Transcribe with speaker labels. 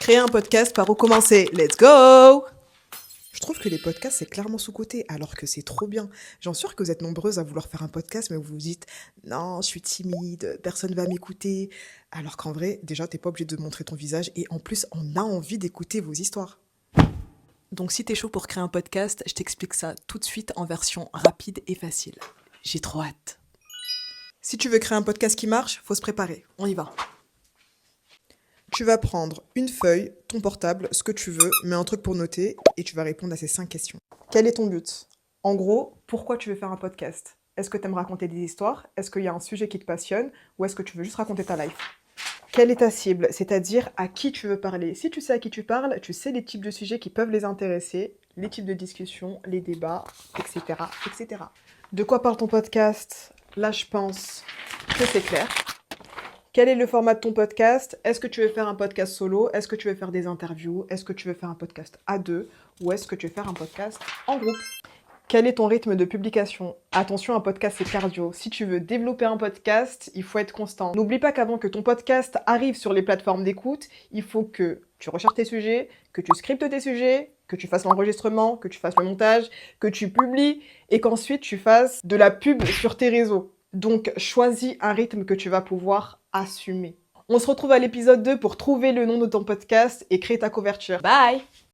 Speaker 1: Créer un podcast, par où commencer? Let's go! Je trouve que les podcasts, c'est clairement sous-coté, alors que c'est trop bien. J'en suis sûre que vous êtes nombreuses à vouloir faire un podcast, mais vous vous dites non, je suis timide, personne va m'écouter. Alors qu'en vrai, déjà, t'es pas obligé de montrer ton visage, et en plus, on a envie d'écouter vos histoires. Donc si t'es chaud pour créer un podcast, je t'explique ça tout de suite en version rapide et facile. J'ai trop hâte. Si tu veux créer un podcast qui marche, faut se préparer. On y va. Tu vas prendre une feuille, ton portable, ce que tu veux, mais un truc pour noter, et tu vas répondre à ces 5 questions. Quel est ton but? En gros, pourquoi tu veux faire un podcast? Est-ce que tu aimes raconter des histoires? Est-ce qu'il y a un sujet qui te passionne? Ou est-ce que tu veux juste raconter ta life? Quelle est ta cible? C'est-à-dire à qui tu veux parler. Si tu sais à qui tu parles, tu sais les types de sujets qui peuvent les intéresser, les types de discussions, les débats, etc., etc. De quoi parle ton podcast? Là, je pense que c'est clair. Quel est le format de ton podcast? Est-ce que tu veux faire un podcast solo? Est-ce que tu veux faire des interviews? Est-ce que tu veux faire un podcast à deux? Ou est-ce que tu veux faire un podcast en groupe? Quel est ton rythme de publication? Attention, un podcast, c'est cardio. Si tu veux développer un podcast, il faut être constant. N'oublie pas qu'avant que ton podcast arrive sur les plateformes d'écoute, il faut que tu recherches tes sujets, que tu scriptes tes sujets, que tu fasses l'enregistrement, que tu fasses le montage, que tu publies et qu'ensuite tu fasses de la pub sur tes réseaux. Donc, choisis un rythme que tu vas pouvoir assumer. On se retrouve à l'épisode 2 pour trouver le nom de ton podcast et créer ta couverture. Bye!